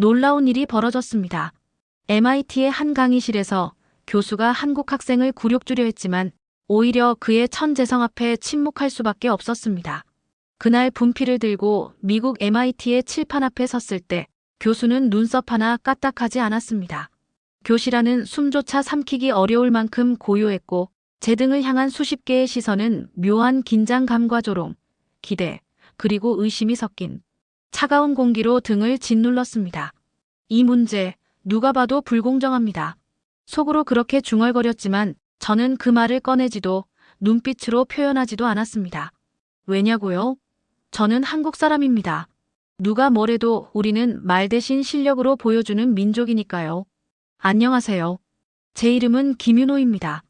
놀라운 일이 벌어졌습니다. MIT의 한 강의실에서 교수가 한국 학생을 굴욕주려 했지만 오히려 그의 천재성 앞에 침묵할 수밖에 없었습니다. 그날 분필을 들고 미국 MIT의 칠판 앞에 섰을 때 교수는 눈썹 하나 까딱하지 않았습니다. 교실 안은 숨조차 삼키기 어려울 만큼 고요했고 제 등을 향한 수십 개의 시선은 묘한 긴장감과 조롱, 기대, 그리고 의심이 섞인 차가운 공기로 등을 짓눌렀습니다. 이 문제 누가 봐도 불공정합니다. 속으로 그렇게 중얼거렸지만 저는 그 말을 꺼내지도 눈빛으로 표현하지도 않았습니다. 왜냐고요? 저는 한국 사람입니다. 누가 뭐래도 우리는 말 대신 실력으로 보여주는 민족이니까요. 안녕하세요. 제 이름은 김윤호입니다.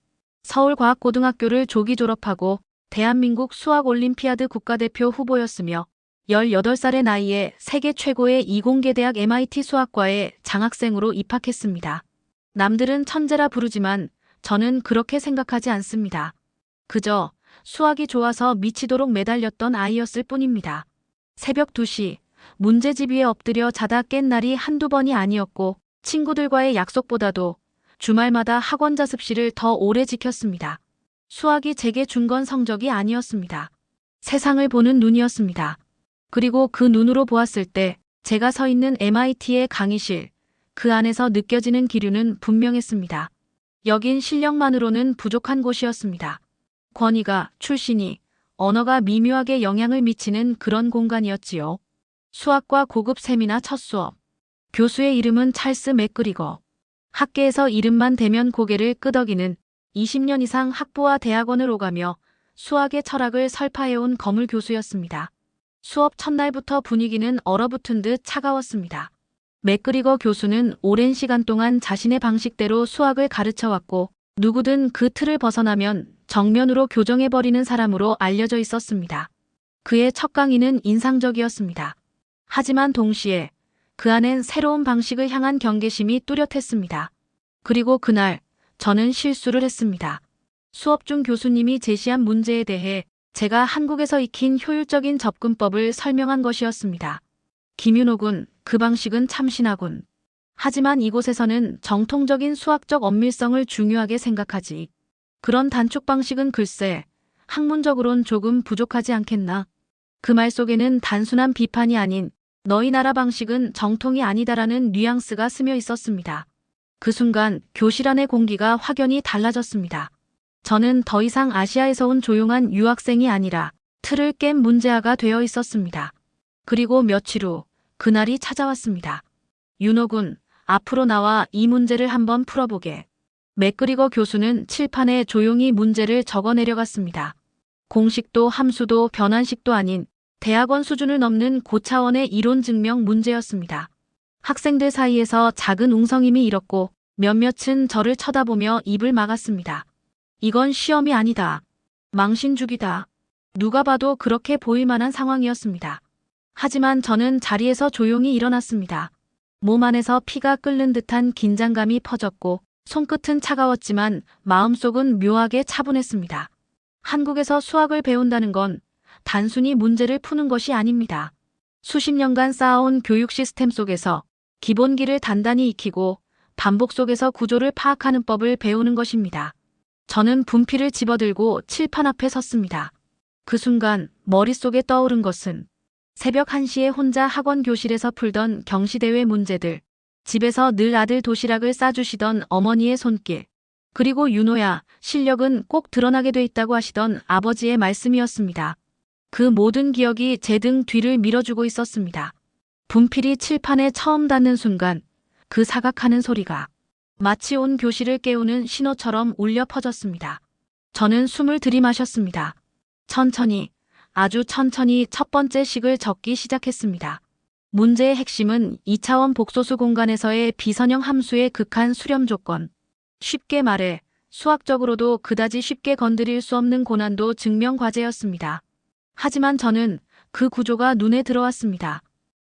서울과학고등학교를 조기 졸업하고 대한민국 수학올림피아드 국가대표 후보였으며 18살의 나이에 세계 최고의 이공계대학 MIT 수학과에 장학생으로 입학했습니다. 남들은 천재라 부르지만 저는 그렇게 생각하지 않습니다. 그저 수학이 좋아서 미치도록 매달렸던 아이였을 뿐입니다. 새벽 2시 문제집 위에 엎드려 자다 깬 날이 한두 번이 아니었고 친구들과의 약속보다도 주말마다 학원 자습실을 더 오래 지켰습니다. 수학이 제게 준 건 성적이 아니었습니다. 세상을 보는 눈이었습니다. 그리고 그 눈으로 보았을 때 제가 서 있는 MIT의 강의실, 그 안에서 느껴지는 기류는 분명했습니다. 여긴 실력만으로는 부족한 곳이었습니다. 권위가, 출신이, 언어가 미묘하게 영향을 미치는 그런 공간이었지요. 수학과 고급 세미나 첫 수업. 교수의 이름은 찰스 맥그리거. 학계에서 이름만 대면 고개를 끄덕이는 20년 이상 학부와 대학원을 오가며 수학의 철학을 설파해온 거물 교수였습니다. 수업 첫날부터 분위기는 얼어붙은 듯 차가웠습니다. 맥그리거 교수는 오랜 시간 동안 자신의 방식대로 수학을 가르쳐왔고 누구든 그 틀을 벗어나면 정면으로 교정해버리는 사람으로 알려져 있었습니다. 그의 첫 강의는 인상적이었습니다. 하지만 동시에 그 안엔 새로운 방식을 향한 경계심이 뚜렷했습니다. 그리고 그날 저는 실수를 했습니다. 수업 중 교수님이 제시한 문제에 대해 제가 한국에서 익힌 효율적인 접근법을 설명한 것이었습니다. 김윤호 군, 그 방식은 참신하군. 하지만 이곳에서는 정통적인 수학적 엄밀성을 중요하게 생각하지. 그런 단축 방식은 글쎄, 학문적으론 조금 부족하지 않겠나. 그 말 속에는 단순한 비판이 아닌 너희 나라 방식은 정통이 아니다라는 뉘앙스가 스며 있었습니다. 그 순간 교실 안의 공기가 확연히 달라졌습니다. 저는 더 이상 아시아에서 온 조용한 유학생이 아니라 틀을 깬 문제아가 되어 있었습니다. 그리고 며칠 후 그날이 찾아왔습니다. 윤호 군, 앞으로 나와 이 문제를 한번 풀어보게. 맥그리거 교수는 칠판에 조용히 문제를 적어 내려갔습니다. 공식도 함수도 변환식도 아닌 대학원 수준을 넘는 고차원의 이론 증명 문제였습니다. 학생들 사이에서 작은 웅성임이 일었고 몇몇은 저를 쳐다보며 입을 막았습니다. 이건 시험이 아니다. 망신주기다. 누가 봐도 그렇게 보일 만한 상황이었습니다. 하지만 저는 자리에서 조용히 일어났습니다. 몸 안에서 피가 끓는 듯한 긴장감이 퍼졌고 손끝은 차가웠지만 마음속은 묘하게 차분했습니다. 한국에서 수학을 배운다는 건 단순히 문제를 푸는 것이 아닙니다. 수십 년간 쌓아온 교육 시스템 속에서 기본기를 단단히 익히고 반복 속에서 구조를 파악하는 법을 배우는 것입니다. 저는 분필을 집어들고 칠판 앞에 섰습니다. 그 순간 머릿속에 떠오른 것은 새벽 1시에 혼자 학원 교실에서 풀던 경시대회 문제들, 집에서 늘 아들 도시락을 싸주시던 어머니의 손길, 그리고 윤호야, 실력은 꼭 드러나게 돼 있다고 하시던 아버지의 말씀이었습니다. 그 모든 기억이 제 등 뒤를 밀어주고 있었습니다. 분필이 칠판에 처음 닿는 순간 그 사각하는 소리가 마치 온 교실을 깨우는 신호처럼 울려 퍼졌습니다. 저는 숨을 들이마셨습니다. 천천히, 아주 천천히 첫 번째 식을 적기 시작했습니다. 문제의 핵심은 2차원 복소수 공간에서의 비선형 함수의 극한 수렴 조건. 쉽게 말해 수학적으로도 그다지 쉽게 건드릴 수 없는 고난도 증명 과제였습니다. 하지만 저는 그 구조가 눈에 들어왔습니다.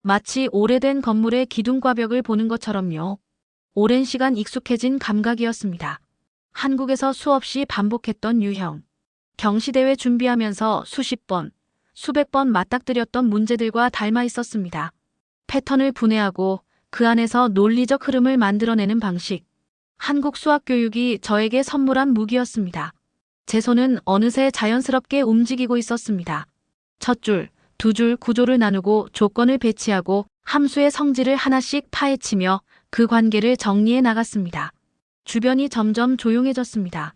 마치 오래된 건물의 기둥과 벽을 보는 것처럼요. 오랜 시간 익숙해진 감각이었습니다. 한국에서 수없이 반복했던 유형. 경시대회 준비하면서 수십 번, 수백 번 맞닥뜨렸던 문제들과 닮아 있었습니다. 패턴을 분해하고 그 안에서 논리적 흐름을 만들어내는 방식. 한국 수학 교육이 저에게 선물한 무기였습니다. 제 손은 어느새 자연스럽게 움직이고 있었습니다. 첫 줄, 두 줄 구조를 나누고 조건을 배치하고 함수의 성질을 하나씩 파헤치며 그 관계를 정리해 나갔습니다. 주변이 점점 조용해졌습니다.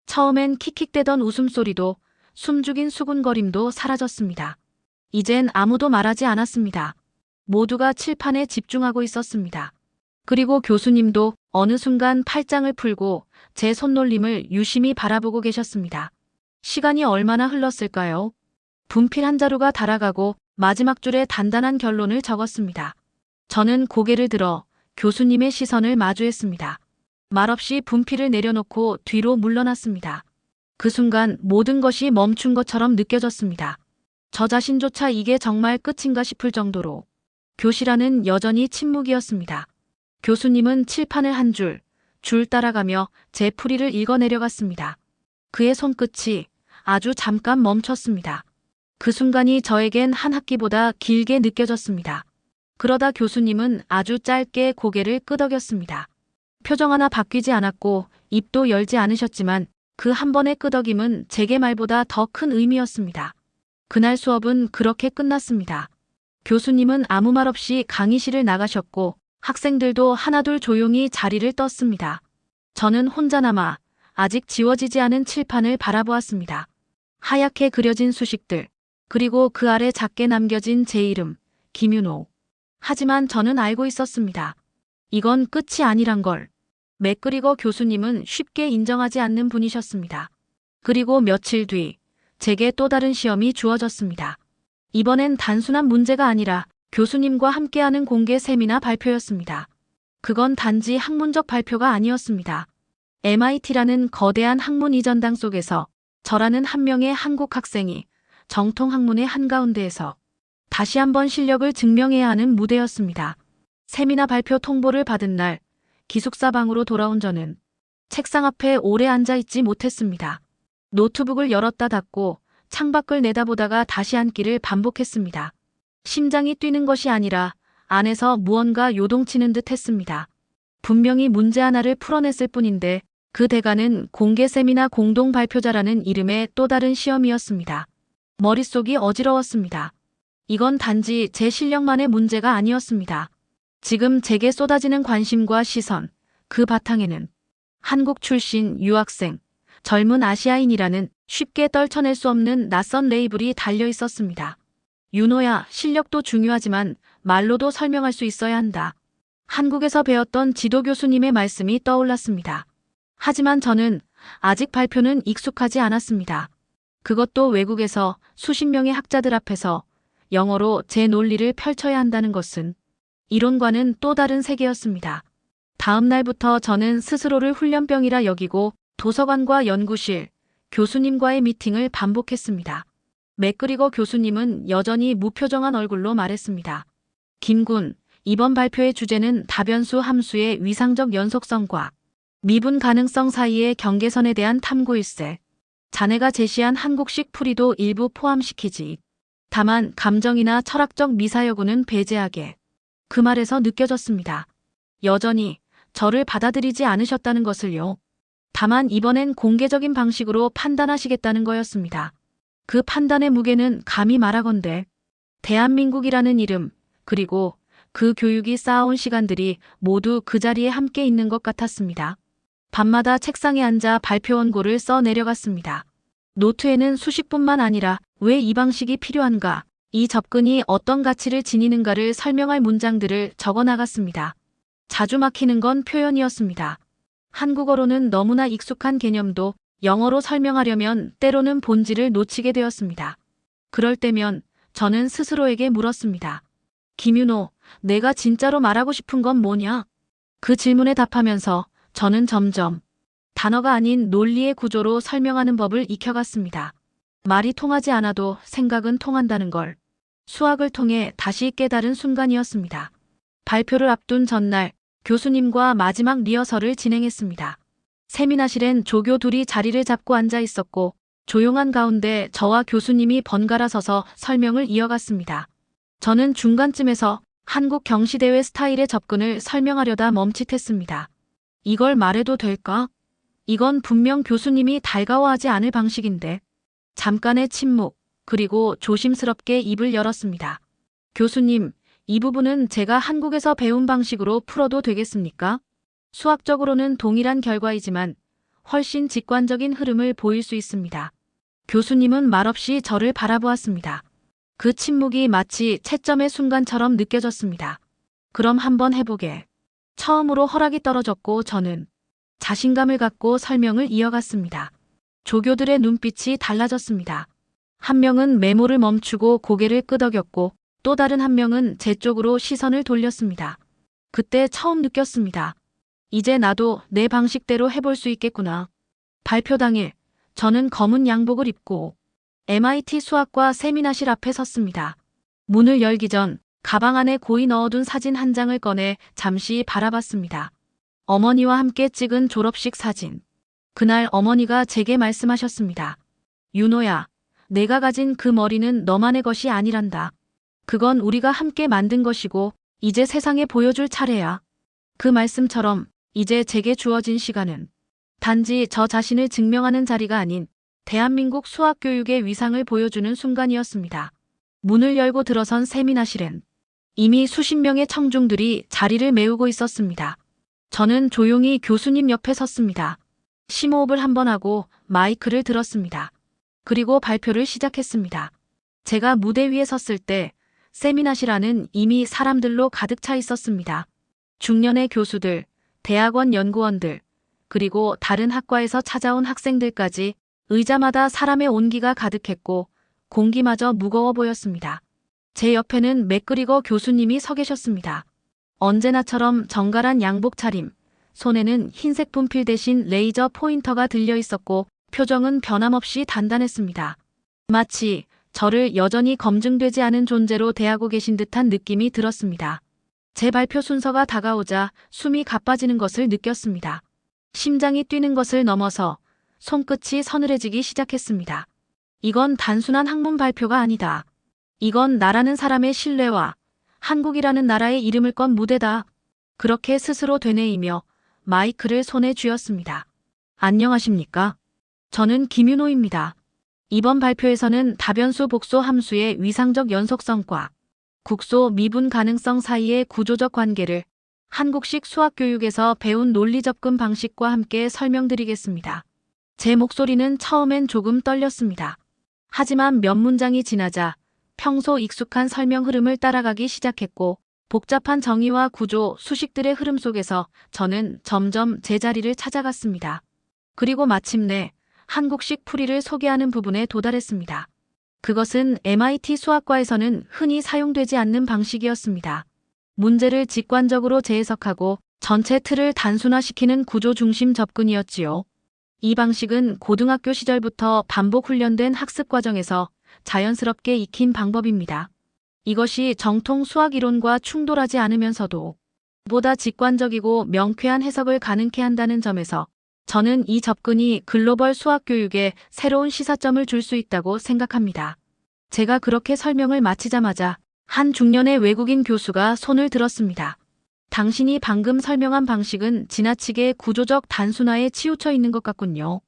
처음엔 킥킥대던 웃음소리도 숨죽인 수군거림도 사라졌습니다. 이젠 아무도 말하지 않았습니다. 모두가 칠판에 집중하고 있었습니다. 그리고 교수님도 어느 순간 팔짱을 풀고 제 손놀림을 유심히 바라보고 계셨습니다. 시간이 얼마나 흘렀을까요? 분필 한 자루가 달아가고 마지막 줄에 단단한 결론을 적었습니다. 저는 고개를 들어 교수님의 시선을 마주했습니다. 말없이 분필을 내려놓고 뒤로 물러났습니다. 그 순간 모든 것이 멈춘 것처럼 느껴졌습니다. 저 자신조차 이게 정말 끝인가 싶을 정도로. 교실 안은 여전히 침묵이었습니다. 교수님은 칠판을 한 줄 따라가며 제 풀이를 읽어 내려갔습니다. 그의 손끝이 아주 잠깐 멈췄습니다. 그 순간이 저에겐 한 학기보다 길게 느껴졌습니다. 그러다 교수님은 아주 짧게 고개를 끄덕였습니다. 표정 하나 바뀌지 않았고 입도 열지 않으셨지만 그 한 번의 끄덕임은 제게 말보다 더 큰 의미였습니다. 그날 수업은 그렇게 끝났습니다. 교수님은 아무 말 없이 강의실을 나가셨고 학생들도 하나둘 조용히 자리를 떴습니다. 저는 혼자 남아 아직 지워지지 않은 칠판을 바라보았습니다. 하얗게 그려진 수식들, 그리고 그 아래 작게 남겨진 제 이름, 김윤호. 하지만 저는 알고 있었습니다. 이건 끝이 아니란 걸. 맥그리거 교수님은 쉽게 인정하지 않는 분이셨습니다. 그리고 며칠 뒤 제게 또 다른 시험이 주어졌습니다. 이번엔 단순한 문제가 아니라 교수님과 함께하는 공개 세미나 발표였습니다. 그건 단지 학문적 발표가 아니었습니다. MIT라는 거대한 학문 이전당 속에서 저라는 한 명의 한국 학생이 정통 학문의 한가운데에서 다시 한번 실력을 증명해야 하는 무대였습니다. 세미나 발표 통보를 받은 날 기숙사방으로 돌아온 저는 책상 앞에 오래 앉아 있지 못했습니다. 노트북을 열었다 닫고 창밖을 내다보다가 다시 앉기를 반복했습니다. 심장이 뛰는 것이 아니라 안에서 무언가 요동치는 듯 했습니다. 분명히 문제 하나를 풀어냈을 뿐인데 그 대가는 공개 세미나 공동 발표자라는 이름의 또 다른 시험이었습니다. 머릿속이 어지러웠습니다. 이건 단지 제 실력만의 문제가 아니었습니다. 지금 제게 쏟아지는 관심과 시선, 그 바탕에는 한국 출신 유학생, 젊은 아시아인이라는 쉽게 떨쳐낼 수 없는 낯선 레이블이 달려 있었습니다. 윤호야, 실력도 중요하지만 말로도 설명할 수 있어야 한다. 한국에서 배웠던 지도 교수님의 말씀이 떠올랐습니다. 하지만 저는 아직 발표는 익숙하지 않았습니다. 그것도 외국에서 수십 명의 학자들 앞에서 영어로 제 논리를 펼쳐야 한다는 것은 이론과는 또 다른 세계였습니다. 다음 날부터 저는 스스로를 훈련병이라 여기고 도서관과 연구실, 교수님과의 미팅을 반복했습니다. 맥그리거 교수님은 여전히 무표정한 얼굴로 말했습니다. 김군, 이번 발표의 주제는 다변수 함수의 위상적 연속성과 미분 가능성 사이의 경계선에 대한 탐구일세. 자네가 제시한 한국식 풀이도 일부 포함시키지. 다만 감정이나 철학적 미사여구는 배제하게. 그 말에서 느껴졌습니다. 여전히 저를 받아들이지 않으셨다는 것을요. 다만 이번엔 공개적인 방식으로 판단하시겠다는 거였습니다. 그 판단의 무게는 감히 말하건대 대한민국이라는 이름, 그리고 그 교육이 쌓아온 시간들이 모두 그 자리에 함께 있는 것 같았습니다. 밤마다 책상에 앉아 발표 원고를 써 내려갔습니다. 노트에는 수식뿐만 아니라 왜 이 방식이 필요한가, 이 접근이 어떤 가치를 지니는가를 설명할 문장들을 적어 나갔습니다. 자주 막히는 건 표현이었습니다. 한국어로는 너무나 익숙한 개념도 영어로 설명하려면 때로는 본질을 놓치게 되었습니다. 그럴 때면 저는 스스로에게 물었습니다. 김윤호, 내가 진짜로 말하고 싶은 건 뭐냐? 그 질문에 답하면서 저는 점점 단어가 아닌 논리의 구조로 설명하는 법을 익혀갔습니다. 말이 통하지 않아도 생각은 통한다는 걸 수학을 통해 다시 깨달은 순간이었습니다. 발표를 앞둔 전날 교수님과 마지막 리허설을 진행했습니다. 세미나실엔 조교 둘이 자리를 잡고 앉아 있었고 조용한 가운데 저와 교수님이 번갈아 서서 설명을 이어갔습니다. 저는 중간쯤에서 한국 경시대회 스타일의 접근을 설명하려다 멈칫했습니다. 이걸 말해도 될까? 이건 분명 교수님이 달가워하지 않을 방식인데. 잠깐의 침묵, 그리고 조심스럽게 입을 열었습니다. 교수님, 이 부분은 제가 한국에서 배운 방식으로 풀어도 되겠습니까? 수학적으로는 동일한 결과이지만 훨씬 직관적인 흐름을 보일 수 있습니다. 교수님은 말없이 저를 바라보았습니다. 그 침묵이 마치 채점의 순간처럼 느껴졌습니다. 그럼 한번 해보게. 처음으로 허락이 떨어졌고 저는 자신감을 갖고 설명을 이어갔습니다. 조교들의 눈빛이 달라졌습니다. 한 명은 메모를 멈추고 고개를 끄덕였고 또 다른 한 명은 제 쪽으로 시선을 돌렸습니다. 그때 처음 느꼈습니다. 이제 나도 내 방식대로 해볼 수 있겠구나. 발표 당일, 저는 검은 양복을 입고 MIT 수학과 세미나실 앞에 섰습니다. 문을 열기 전 가방 안에 고이 넣어둔 사진 한 장을 꺼내 잠시 바라봤습니다. 어머니와 함께 찍은 졸업식 사진. 그날 어머니가 제게 말씀하셨습니다. 윤호야, 내가 가진 그 머리는 너만의 것이 아니란다. 그건 우리가 함께 만든 것이고 이제 세상에 보여줄 차례야. 그 말씀처럼 이제 제게 주어진 시간은 단지 저 자신을 증명하는 자리가 아닌 대한민국 수학교육의 위상을 보여주는 순간이었습니다. 문을 열고 들어선 세미나실엔 이미 수십 명의 청중들이 자리를 메우고 있었습니다. 저는 조용히 교수님 옆에 섰습니다. 심호흡을 한번 하고 마이크를 들었습니다. 그리고 발표를 시작했습니다. 제가 무대 위에 섰을 때 세미나실 안은 이미 사람들로 가득 차 있었습니다. 중년의 교수들, 대학원 연구원들, 그리고 다른 학과에서 찾아온 학생들까지 의자마다 사람의 온기가 가득했고 공기마저 무거워 보였습니다. 제 옆에는 맥그리거 교수님이 서 계셨습니다. 언제나처럼 정갈한 양복 차림, 손에는 흰색 분필 대신 레이저 포인터가 들려 있었고 표정은 변함없이 단단했습니다. 마치 저를 여전히 검증되지 않은 존재로 대하고 계신 듯한 느낌이 들었습니다. 제 발표 순서가 다가오자 숨이 가빠지는 것을 느꼈습니다. 심장이 뛰는 것을 넘어서 손끝이 서늘해지기 시작했습니다. 이건 단순한 학문 발표가 아니다. 이건 나라는 사람의 신뢰와 한국이라는 나라의 이름을 건 무대다. 그렇게 스스로 되뇌이며 마이크를 손에 쥐었습니다. 안녕하십니까? 저는 김윤호입니다. 이번 발표에서는 다변수 복소 함수의 위상적 연속성과 국소 미분 가능성 사이의 구조적 관계를 한국식 수학교육에서 배운 논리 접근 방식과 함께 설명드리겠습니다. 제 목소리는 처음엔 조금 떨렸습니다. 하지만 몇 문장이 지나자 평소 익숙한 설명 흐름을 따라가기 시작했고 복잡한 정의와 구조, 수식들의 흐름 속에서 저는 점점 제 자리를 찾아갔습니다. 그리고 마침내 한국식 풀이를 소개하는 부분에 도달했습니다. 그것은 MIT 수학과에서는 흔히 사용되지 않는 방식이었습니다. 문제를 직관적으로 재해석하고 전체 틀을 단순화시키는 구조 중심 접근이었지요. 이 방식은 고등학교 시절부터 반복 훈련된 학습 과정에서 자연스럽게 익힌 방법입니다. 이것이 정통 수학 이론과 충돌하지 않으면서도 보다 직관적이고 명쾌한 해석을 가능케 한다는 점에서 저는 이 접근이 글로벌 수학 교육에 새로운 시사점을 줄 수 있다고 생각합니다. 제가 그렇게 설명을 마치자마자 한 중년의 외국인 교수가 손을 들었습니다. 당신이 방금 설명한 방식은 지나치게 구조적 단순화에 치우쳐 있는 것 같군요.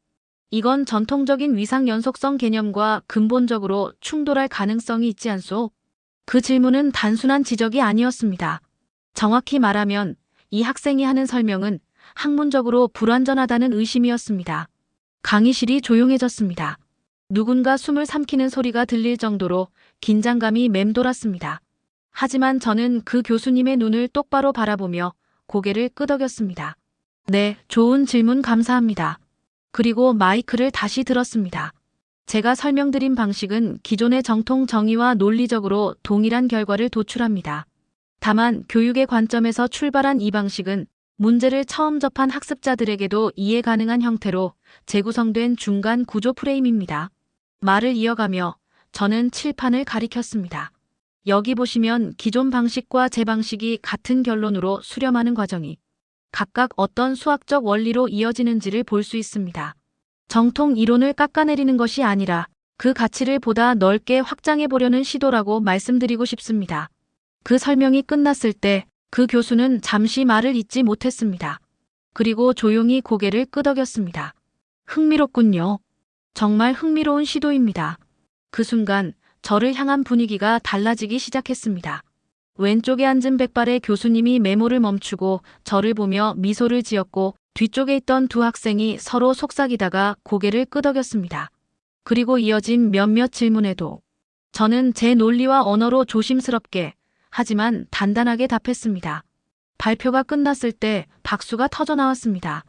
이건 전통적인 위상 연속성 개념과 근본적으로 충돌할 가능성이 있지 않소? 그 질문은 단순한 지적이 아니었습니다. 정확히 말하면 이 학생이 하는 설명은 학문적으로 불완전하다는 의심이었습니다. 강의실이 조용해졌습니다. 누군가 숨을 삼키는 소리가 들릴 정도로 긴장감이 맴돌았습니다. 하지만 저는 그 교수님의 눈을 똑바로 바라보며 고개를 끄덕였습니다. 네, 좋은 질문 감사합니다. 그리고 마이크를 다시 들었습니다. 제가 설명드린 방식은 기존의 정통 정의와 논리적으로 동일한 결과를 도출합니다. 다만 교육의 관점에서 출발한 이 방식은 문제를 처음 접한 학습자들에게도 이해 가능한 형태로 재구성된 중간 구조 프레임입니다. 말을 이어가며 저는 칠판을 가리켰습니다. 여기 보시면 기존 방식과 제 방식이 같은 결론으로 수렴하는 과정이 각각 어떤 수학적 원리로 이어지는지를 볼 수 있습니다. 정통 이론을 깎아내리는 것이 아니라 그 가치를 보다 넓게 확장해 보려는 시도라고 말씀드리고 싶습니다. 그 설명이 끝났을 때 그 교수는 잠시 말을 잇지 못했습니다. 그리고 조용히 고개를 끄덕였습니다. 흥미롭군요. 정말 흥미로운 시도입니다. 그 순간 저를 향한 분위기가 달라지기 시작했습니다. 왼쪽에 앉은 백발의 교수님이 메모를 멈추고 저를 보며 미소를 지었고 뒤쪽에 있던 두 학생이 서로 속삭이다가 고개를 끄덕였습니다. 그리고 이어진 몇몇 질문에도 저는 제 논리와 언어로 조심스럽게 하지만 단단하게 답했습니다. 발표가 끝났을 때 박수가 터져 나왔습니다.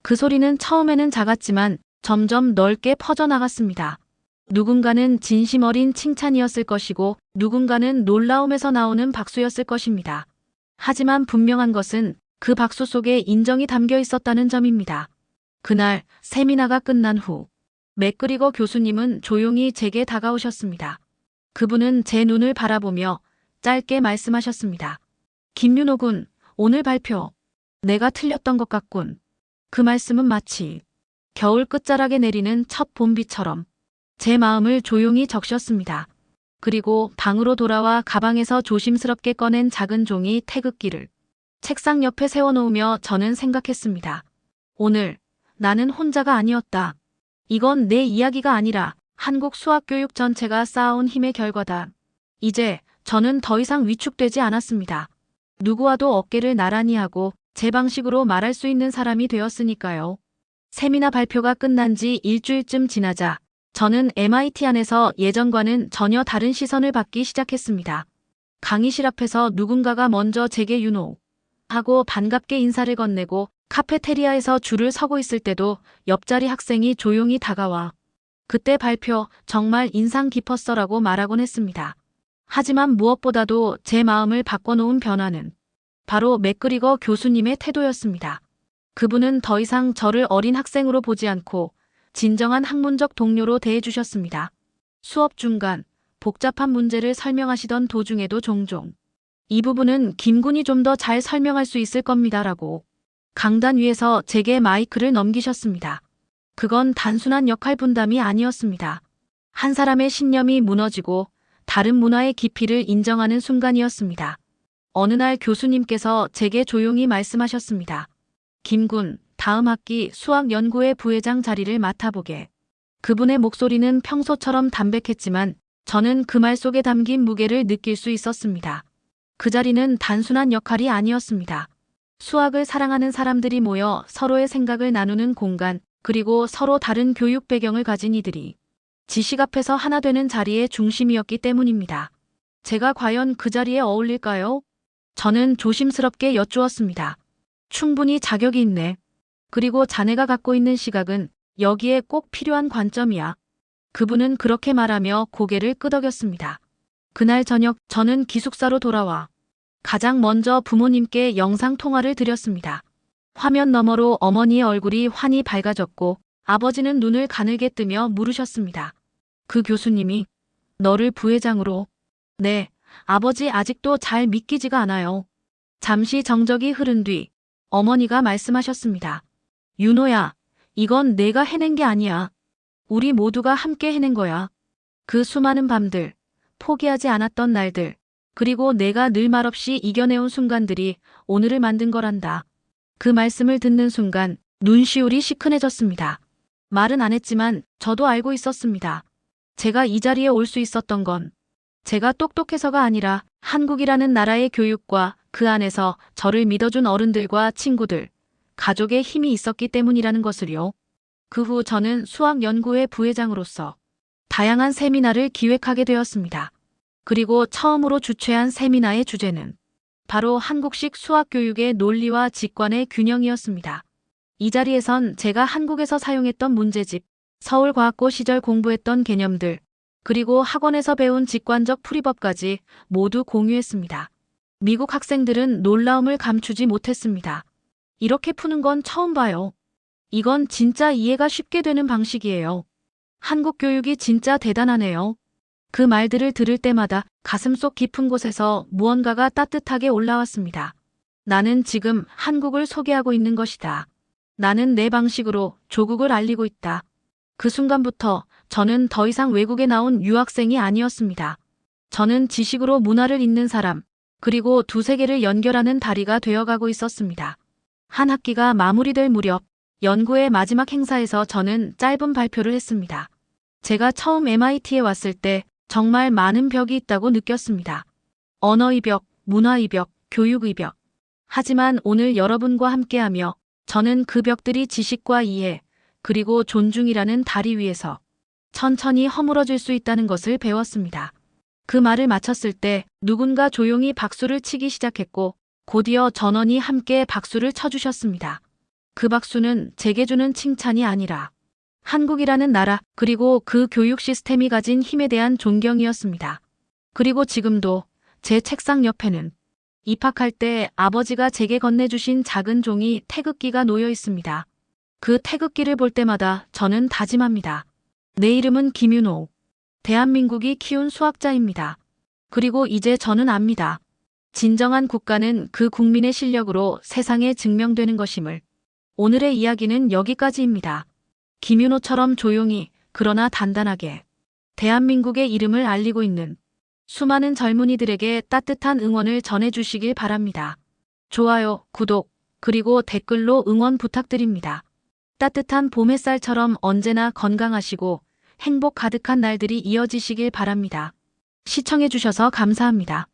그 소리는 처음에는 작았지만 점점 넓게 퍼져나갔습니다. 누군가는 진심 어린 칭찬이었을 것이고 누군가는 놀라움에서 나오는 박수였을 것입니다. 하지만 분명한 것은 그 박수 속에 인정이 담겨 있었다는 점입니다. 그날 세미나가 끝난 후 맥그리거 교수님은 조용히 제게 다가오셨습니다. 그분은 제 눈을 바라보며 짧게 말씀하셨습니다. 김윤호 군, 오늘 발표 내가 틀렸던 것 같군. 그 말씀은 마치 겨울 끝자락에 내리는 첫 봄비처럼 제 마음을 조용히 적셨습니다. 그리고 방으로 돌아와 가방에서 조심스럽게 꺼낸 작은 종이 태극기를 책상 옆에 세워놓으며 저는 생각했습니다. 오늘 나는 혼자가 아니었다. 이건 내 이야기가 아니라 한국 수학교육 전체가 쌓아온 힘의 결과다. 이제 저는 더 이상 위축되지 않았습니다. 누구와도 어깨를 나란히 하고 제 방식으로 말할 수 있는 사람이 되었으니까요. 세미나 발표가 끝난 지 일주일쯤 지나자 저는 MIT 안에서 예전과는 전혀 다른 시선을 받기 시작했습니다. 강의실 앞에서 누군가가 먼저 제게 윤호 하고 반갑게 인사를 건네고 카페테리아에서 줄을 서고 있을 때도 옆자리 학생이 조용히 다가와 그때 발표 정말 인상 깊었어라고 말하곤 했습니다. 하지만 무엇보다도 제 마음을 바꿔놓은 변화는 바로 맥그리거 교수님의 태도였습니다. 그분은 더 이상 저를 어린 학생으로 보지 않고 진정한 학문적 동료로 대해주셨습니다. 수업 중간 복잡한 문제를 설명하시던 도중에도 종종 이 부분은 김 군이 좀 더 잘 설명할 수 있을 겁니다라고 강단 위에서 제게 마이크를 넘기셨습니다. 그건 단순한 역할 분담이 아니었습니다. 한 사람의 신념이 무너지고 다른 문화의 깊이를 인정하는 순간이었습니다. 어느 날 교수님께서 제게 조용히 말씀하셨습니다. 김군, 다음 학기 수학연구회 부회장 자리를 맡아보게. 그분의 목소리는 평소처럼 담백했지만 저는 그 말 속에 담긴 무게를 느낄 수 있었습니다. 그 자리는 단순한 역할이 아니었습니다. 수학을 사랑하는 사람들이 모여 서로의 생각을 나누는 공간, 그리고 서로 다른 교육 배경을 가진 이들이 지식 앞에서 하나 되는 자리의 중심이었기 때문입니다. 제가 과연 그 자리에 어울릴까요? 저는 조심스럽게 여쭈었습니다. 충분히 자격이 있네. 그리고 자네가 갖고 있는 시각은 여기에 꼭 필요한 관점이야. 그분은 그렇게 말하며 고개를 끄덕였습니다. 그날 저녁 저는 기숙사로 돌아와 가장 먼저 부모님께 영상통화를 드렸습니다. 화면 너머로 어머니의 얼굴이 환히 밝아졌고 아버지는 눈을 가늘게 뜨며 물으셨습니다. 그 교수님이 너를 부회장으로? 네, 아버지 아직도 잘 믿기지가 않아요. 잠시 정적이 흐른 뒤 어머니가 말씀하셨습니다. 윤호야, 이건 내가 해낸 게 아니야. 우리 모두가 함께 해낸 거야. 그 수많은 밤들, 포기하지 않았던 날들, 그리고 내가 늘 말없이 이겨내온 순간들이 오늘을 만든 거란다. 그 말씀을 듣는 순간 눈시울이 시큰해졌습니다. 말은 안 했지만 저도 알고 있었습니다. 제가 이 자리에 올 수 있었던 건 제가 똑똑해서가 아니라 한국이라는 나라의 교육과 그 안에서 저를 믿어준 어른들과 친구들, 가족의 힘이 있었기 때문이라는 것을요. 그 후 저는 수학연구회 부회장으로서 다양한 세미나를 기획하게 되었습니다. 그리고 처음으로 주최한 세미나의 주제는 바로 한국식 수학교육의 논리와 직관의 균형이었습니다. 이 자리에선 제가 한국에서 사용했던 문제집, 서울과학고 시절 공부했던 개념들, 그리고 학원에서 배운 직관적 풀이법까지 모두 공유했습니다. 미국 학생들은 놀라움을 감추지 못했습니다. 이렇게 푸는 건 처음 봐요. 이건 진짜 이해가 쉽게 되는 방식이에요. 한국 교육이 진짜 대단하네요. 그 말들을 들을 때마다 가슴속 깊은 곳에서 무언가가 따뜻하게 올라왔습니다. 나는 지금 한국을 소개하고 있는 것이다. 나는 내 방식으로 조국을 알리고 있다. 그 순간부터 저는 더 이상 외국에 나온 유학생이 아니었습니다. 저는 지식으로 문화를 잇는 사람, 그리고 두세 개를 연결하는 다리가 되어가고 있었습니다. 한 학기가 마무리될 무렵 연구의 마지막 행사에서 저는 짧은 발표를 했습니다. 제가 처음 MIT에 왔을 때 정말 많은 벽이 있다고 느꼈습니다. 언어의 벽, 문화의 벽, 교육의 벽. 하지만 오늘 여러분과 함께하며 저는 그 벽들이 지식과 이해, 그리고 존중이라는 다리 위에서 천천히 허물어질 수 있다는 것을 배웠습니다. 그 말을 마쳤을 때 누군가 조용히 박수를 치기 시작했고 곧이어 전원이 함께 박수를 쳐주셨습니다. 그 박수는 제게 주는 칭찬이 아니라 한국이라는 나라 그리고 그 교육 시스템이 가진 힘에 대한 존경이었습니다. 그리고 지금도 제 책상 옆에는 입학할 때 아버지가 제게 건네주신 작은 종이 태극기가 놓여 있습니다. 그 태극기를 볼 때마다 저는 다짐합니다. 내 이름은 김윤호. 대한민국이 키운 수학자입니다. 그리고 이제 저는 압니다. 진정한 국가는 그 국민의 실력으로 세상에 증명되는 것임을. 오늘의 이야기는 여기까지입니다. 김윤호처럼 조용히 그러나 단단하게 대한민국의 이름을 알리고 있는 수많은 젊은이들에게 따뜻한 응원을 전해주시길 바랍니다. 좋아요, 구독, 그리고 댓글로 응원 부탁드립니다. 따뜻한 봄 햇살처럼 언제나 건강하시고 행복 가득한 날들이 이어지시길 바랍니다. 시청해주셔서 감사합니다.